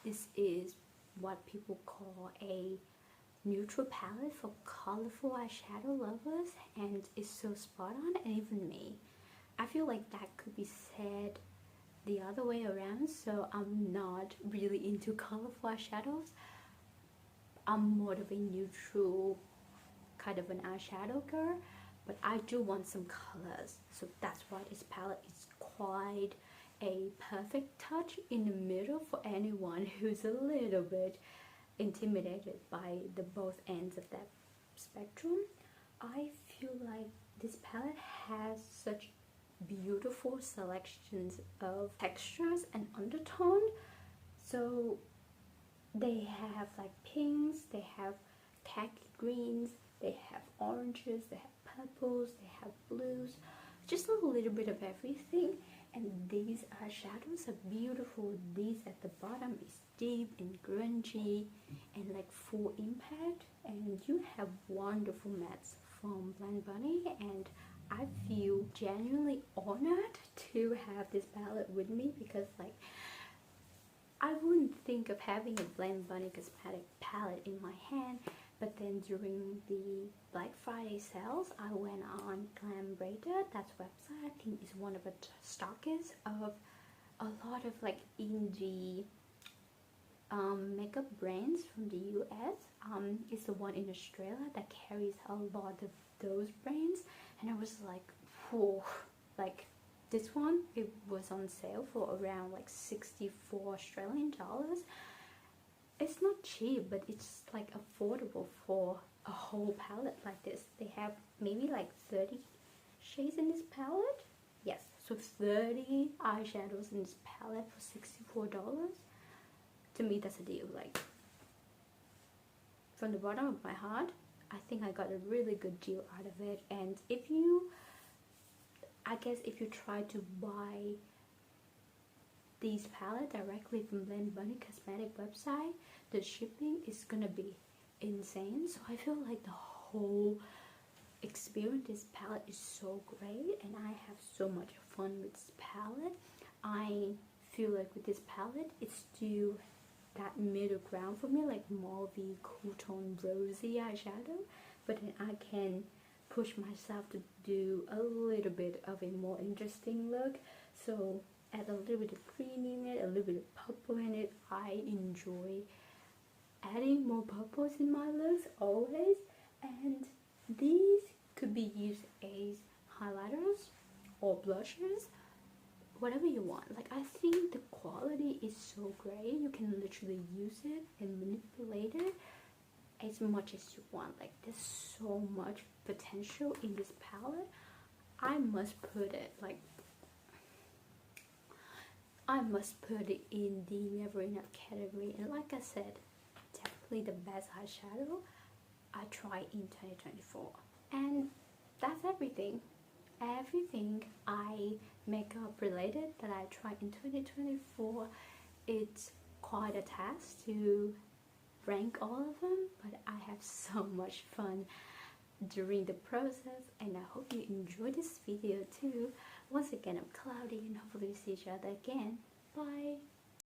This is what people call a neutral palette for colorful eyeshadow lovers, and it's so spot on. And even me, I feel like that could be said the other way around. So I'm not really into colorful eyeshadows. I'm more of a neutral kind of an eyeshadow girl, but I do want some colors. So that's why this palette is quite a perfect touch in the middle for anyone who's a little bit intimidated by the both ends of that spectrum. I feel like this palette has such beautiful selections of textures and undertone. So they have like pinks, they have khaki greens, they have oranges, they have purples, they have blues, just a little bit of everything. And these eyeshadows are beautiful. These at the bottom is deep and grungy and like full impact, and you have wonderful mattes from Blend Bunny, and I feel genuinely honored to have this palette with me, because like I wouldn't think of having a Blend Bunny cosmetic palette in my hand. But then during the Black Friday sales, I went on Glambrated. That's website. I think is one of the stockists of a lot of like indie makeup brands from the US. It's the one in Australia that carries a lot of those brands, and I was like, whoa, like this one, it was on sale for around like 64 Australian dollars. It's not cheap, but it's like affordable for a whole palette like this. They have maybe like 30 shades in this palette. Yes, so 30 eyeshadows in this palette for $64. To me, that's a deal. Like, from the bottom of my heart, I think I got a really good deal out of it. And if you, I guess if you try to buy these palette directly from Blend Bunny Cosmetic website, the shipping is gonna be insane. So I feel like the whole experience this palette is so great, and I have so much fun with this palette. I feel like with this palette it's still that middle ground for me, like mauvey, cool tone, rosy eyeshadow, but then I can push myself to do a little bit of a more interesting look. So add a little bit of green in it, a little bit of purple in it. I enjoy adding more purples in my looks always, and these could be used as highlighters or blushers, whatever you want. Like, I think the quality is so great. You can literally use it and manipulate it as much as you want. Like, there's so much potential in this palette. I must put it in the never enough category. And like I said, definitely the best eyeshadow I tried in 2024. And that's everything I makeup related that I tried in 2024. It's quite a task to rank all of them, but I have so much fun during the process, and I hope you enjoyed this video too. Once again, I'm Cloudy, and hopefully we see each other again. Bye.